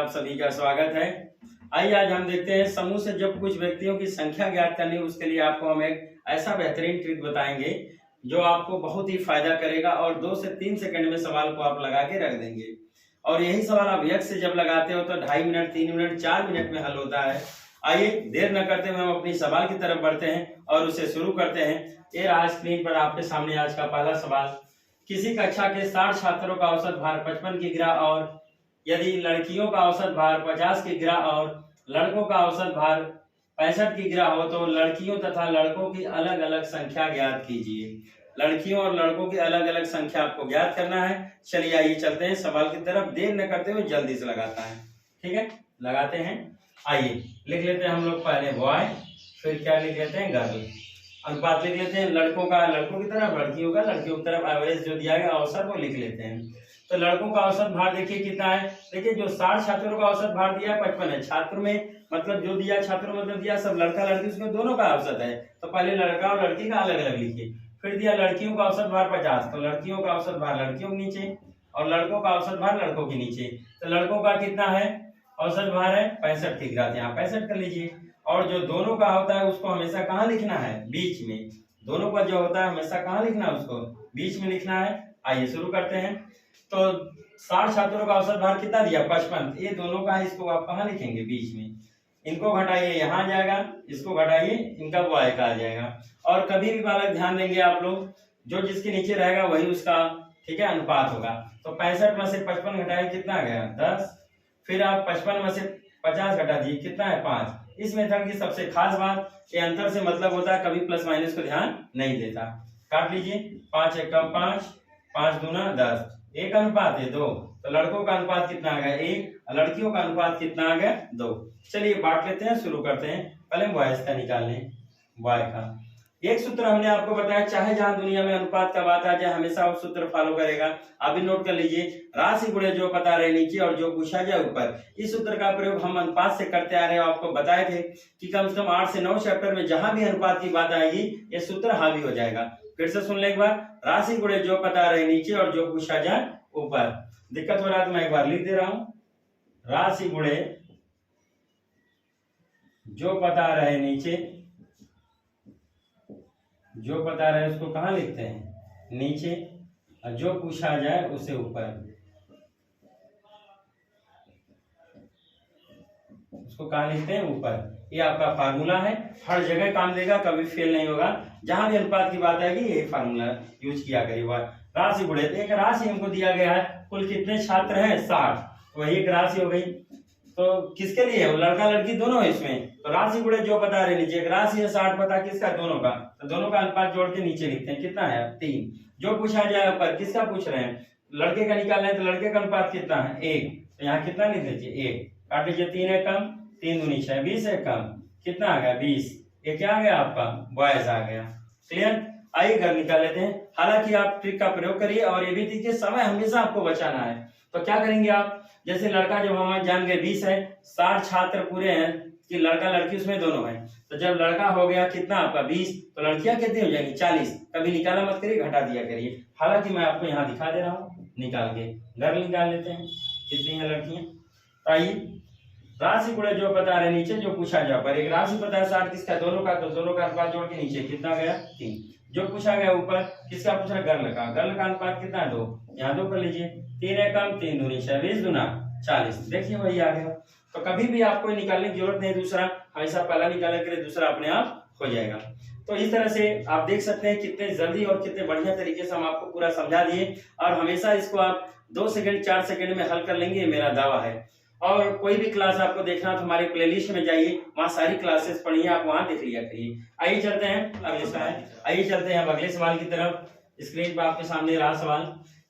आप सभी का स्वागत है। आइए आज हम देखते हैं समूह से जब कुछ व्यक्तियों की संख्या ज्ञात करनी है, उसके लिए आपको हम एक ऐसा बेहतरीन ट्रिक बताएंगे जो आपको बहुत ही फायदा करेगा और 2 से 3 सेकंड में सवाल को आप लगा के रख देंगे। और यही सवाल आप यक्ष से जब लगाते हो तो 2.5 मिनट, 3 मिनट, 4 मिनट में हल होता है। आइए देर न करते हुए हम अपनी सवाल की तरफ बढ़ते हैं और उसे शुरू करते हैं। ये रहा स्क्रीन पर आपके सामने आज का पहला सवाल। किसी कक्षा के 60 छात्रों का औसत भार 55 किग्रा और यदि लड़कियों का औसत भार 50 किग्रा और लड़कों का औसत भार 65 किग्रा हो तो लड़कियों तथा लड़कों की अलग अलग संख्या ज्ञात कीजिए। लड़कियों और लड़कों की अलग अलग संख्या आपको ज्ञात करना है। चलिए आइए चलते हैं सवाल की तरफ, देर न करते हुए जल्दी से लगाता है। ठीक है, लगाते हैं। आइए लिख लेते हैं हम लोग पहले बॉय, फिर क्या लिख लेते हैं गर्ल। अनुपात लिख लेते हैं लड़कों का लड़कों की तरफ, लड़कियों का लड़कियों की तरफ, एवरेज जो दिया गया औसत वो लिख लेते हैं। तो लड़कों का औसत भार देखिए कितना है। देखिए जो 60 छात्रों का औसत भार दिया है 55 है। छात्र में मतलब जो दिया छात्रों मतलब दिया सब लड़का लड़की, उसमें दोनों का औसत है तो पहले लड़का और लड़की का अलग अलग लिखिए। फिर दिया लड़कियों का औसत भार 50 तो लड़कियों का औसत भार लड़कियों के नीचे और लड़कों का औसत भार लड़कों के नीचे। तो लड़कों का कितना है औसत भार है 65 किग्रा, यहाँ 65 कर लीजिए। और जो दोनों का होता है उसको हमेशा कहाँ लिखना है, बीच में। दोनों का जो होता है हमेशा कहाँ लिखना है, उसको बीच में लिखना है। आइए शुरू करते हैं। तो 60 छात्रों का औसत भार कितना दिया 55, ये दोनों का है, इसको आप कहाँ लिखेंगे, बीच में। इनको घटाइए यहाँ आ जाएगा, इसको घटाइए इनका बॉय का आ जाएगा। और कभी भी बालक ध्यान देंगे आप लोग, जो जिसके नीचे रहेगा वही उसका ठीक है अनुपात होगा। तो 65 में से 55 घटाइए कितना आ गया 10। फिर आप 55 में से 50 घटा दीजिए कितना है 5। इस मेथड की सबसे खास बात ये अंतर से मतलब होता है कभी प्लस माइनस को ध्यान नहीं देता। काट लीजिए 5 एकम 5, 5 दूना 10, एक अनुपात है 2। तो लड़कों का अनुपात कितना आ गया 1, लड़कियों का अनुपात कितना आ गया 2। चलिए बांट लेते हैं, शुरू करते हैं। पहले बॉयज का निकाल लें, बॉय का। एक सूत्र हमने आपको बताया, चाहे जहां दुनिया में अनुपात का बात आ जाए हमेशा वो सूत्र फॉलो करेगा। आप भी नोट कर लीजिए, राशि गुणे जो पता रहे नीचे और जो पूछा जाए ऊपर। इस सूत्र का प्रयोग हम अनुपात से करते आ रहे हैं। आपको बताए थे कि कम से कम 8 से 9 चैप्टर में जहां भी अनुपात की बात आएगी ये सूत्र हावी हो जाएगा। फिर से सुन ले एक बार, राशि गुणे जो पता रहे नीचे और जो पूछा जाए ऊपर। दिक्कत हो रहा है तो मैं एक बार लिख दे रहा हूं, राशि गुणे जो पता रहे नीचे, जो पता रहे उसको कहाँ लिखते हैं नीचे, और जो पूछा जाए उसे ऊपर। उसको कहाँ लिखते हैं ऊपर। ये आपका फार्मूला है, हर जगह काम देगा, कभी फेल नहीं होगा। जहां भी अनुपात की बात आएगी ये फार्मूला यूज किया करिए। राशि गुणे, एक राशि हमको दिया गया है, कुल कितने छात्र हैं 60, वही एक राशि हो गई। तो किसके लिए है, लड़का लड़की दोनों है इसमें। तो राशि गुणे जो पता रहे नीचे, एक राशि है 60 पता किसका, दोनों का। तो दोनों का अनुपात जोड़ के नीचे लिखते हैं कितना है 3। जो पूछा जाए ऊपर, किसका पूछ रहे हैं, लड़के का निकालना है तो लड़के का अनुपात कितना है 1। तो यहाँ कितना लिख लीजिए 1, काट लीजिए 3 है कम, 3 दूनी 6, 20 है कम, कितना आ गया 20। ये क्या आ गया आपका बॉयज आ गया। क्लियर। आइए घर निकाल लेते हैं। हालांकि आप ट्रिक का प्रयोग करिए और ये भी देखिए समय हमेशा आपको बचाना है। तो क्या करेंगे आप, जैसे लड़का जब हम जान गए 20 है, 60 छात्र पूरे हैं कि लड़का लड़की उसमें दोनों है। तो जब लड़का हो गया कितना आपका 20, तो लड़कियां कितनी हो जाएंगी 40। कभी निकाला मत करिए, घटा दिया करिए। हालांकि मैं आपको यहाँ दिखा दे रहा हूँ निकाल के। घर निकाल लेते हैं कितनी है लड़कियां। आइए, राशि गुणे जो पता रहे नीचे, जो पूछा जाए पर। एक राशि पता है 60 किसका, दोनों का, तो दोनों का अनुपात जोड़ के नीचे कितना गया 3। जो पूछा गया ऊपर, किसका पूछ रहा गर्ल का, गर्ल का अनुपात कितना है 2, यहाँ 2 कर लीजिए। 3 है कम, 3 दूनी 6, 20 दूना 40, देखिए वही आ गया। तो कभी भी आपको निकालने की जरूरत नहीं, दूसरा हमेशा पहला निकालने के लिए दूसरा अपने आप हो जाएगा। तो इस तरह से आप देख सकते हैं कितने जल्दी और कितने बढ़िया तरीके से हम आपको पूरा समझा दिए। और हमेशा इसको आप 2 सेकंड 4 सेकंड में हल कर लेंगे, मेरा दावा है। और कोई भी क्लास आपको देखना तो हमारे प्लेलिस्ट में जाइए, वहाँ सारी क्लासेस पढ़िए, आप वहाँ देख लिया करिए। आइए चलते हैं अगले सवाल, आइए चलते हैं अगले सवाल की तरफ। स्क्रीन पर आपके सामने रहा सवाल।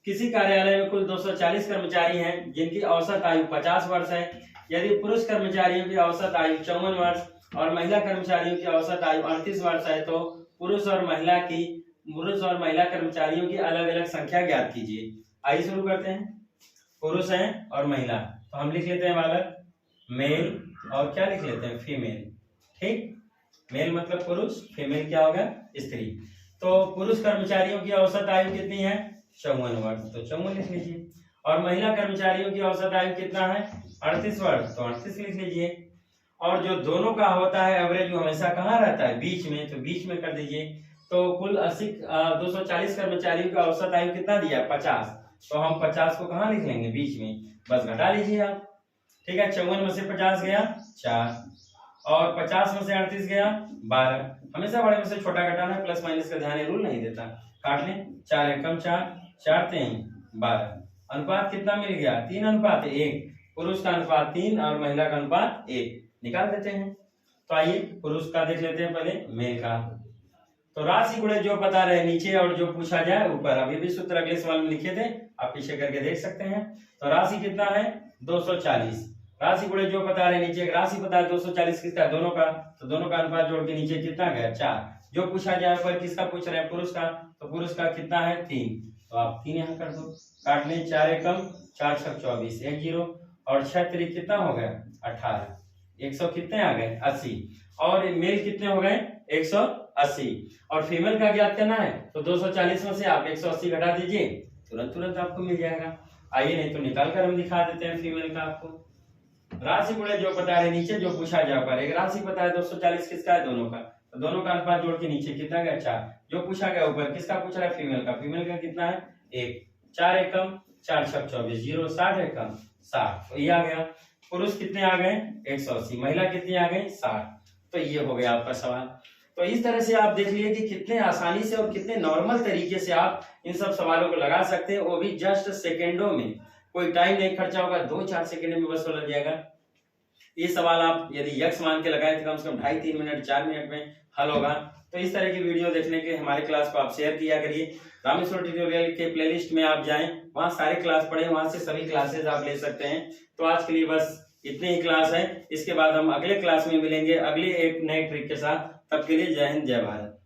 किसी कार्यालय में कुल 240 कर्मचारी हैं जिनकी औसत आयु 50 वर्ष है। यदि पुरुष कर्मचारियों की औसत आयु 54 वर्ष और महिला कर्मचारियों की औसत आयु 38 वर्ष है तो पुरुष और महिला कर्मचारियों की अलग अलग संख्या ज्ञात कीजिए। आइए शुरू करते हैं। पुरुष है और महिला, तो हम लिख लेते हैं बालक मेल, और क्या लिख लेते हैं फीमेल। ठीक, मेल मतलब पुरुष, फीमेल क्या होगा स्त्री। तो पुरुष कर्मचारियों की औसत आयु कितनी है 54 वर्ष, तो 54 लिख लीजिए। और महिला कर्मचारियों की औसत आयु कितना है 38 वर्ग, तो 38 लिख लीजिए। और जो दोनों का होता है एवरेज, वो हमेशा कहाँ रहता है, बीच में, तो बीच में कर दीजिए। तो कुल 240 कर्मचारियों का औसत आयु कितना दिया, 50, तो हम 50 को कहाँ लिख लेंगे, बीच में, बस घटा लीजिए आप। ठीक है, 54 में से 50 गया 4, और 50 में से 38 गया 12। हमेशा बड़े में से छोटा घटाना है, प्लस माइनस का ध्यान रूल नहीं देता। काट लें, 4 एकम 4, 4 3 12। अनुपात कितना मिल गया, 3:1। पुरुष का अनुपात 3 और महिला का अनुपात 1 निकाल देते हैं। तो आइए पुरुष का देख लेते हैं पहले, मेल का। तो राशि गुणे जो बता रहे नीचे और जो पूछा जाए ऊपर। अभी भी सूत्र अगले सवाल में लिखे थे, आप पीछे करके देख सकते हैं। तो राशि कितना है, 240। राशि गुणे जो बता रहे नीचे, राशि पता है 240 किसका, दोनों का, तो दोनों का अनुपात जोड़ के नीचे कितना गया, 4। जो पूछा जाए ऊपर किसका पूछ रहे हैं, पुरुष का, तो पुरुष का कितना है, 3, तो आप 3 यहाँ कर दो। काट लें, 4 एकम 4 छक 24, 1 0, और 6 3 कितना हो गया, 18। 100 कितने आ गए, 80। और मेल कितने हो गए, 180। और फीमेल का ज्ञात करना है, तो 240 में से आप 180 घटा दीजिए, तुरंत आपको मिल जाएगा। आइए, नहीं तो निकाल कर हम दिखा देते हैं फीमेल का आपको। राशि गुणे जो पता है नीचे, जो पूछा जा पर, एक राशि पता है 240 किसका है, दोनों का, तो दोनों का अनुपात जोड़ के नीचे कितना गया, 4। जो पूछा गया ऊपर किसका पूछ रहा है, फीमेल का, फीमेल का कितना है, 1। 4 एकम 4 छक 24, 0 60 एकम 60, तो ये आ गया। पुरुष कितने आ गए, 180, महिला कितनी आ गई, 60। तो ये हो गया आपका सवाल। तो इस तरह से आप देख लिए कि कितने आसानी से और कितने नॉर्मल तरीके से आप इन सब सवालों को लगा सकते हैं, वो भी जस्ट सेकेंडों में। कोई टाइम नहीं खर्चा होगा, 2-4 सेकंड में बस लग जाएगा। ये सवाल आप यदि यक्स मान के लगाए तो कम से कम 2.5-3 मिनट 4 मिनट में हल होगा। तो इस तरह की वीडियो देखने के हमारे क्लास को आप शेयर किया करिए। रामेश्वर ट्यूटोरियल के प्लेलिस्ट में आप जाएं, वहां सारे क्लास पढ़े, वहां से सभी क्लासेस आप ले सकते हैं। तो आज के लिए बस इतने ही क्लास है। इसके बाद हम अगले क्लास में मिलेंगे अगले एक नए ट्रिक के साथ। तब के लिए जय हिंद, जय भारत।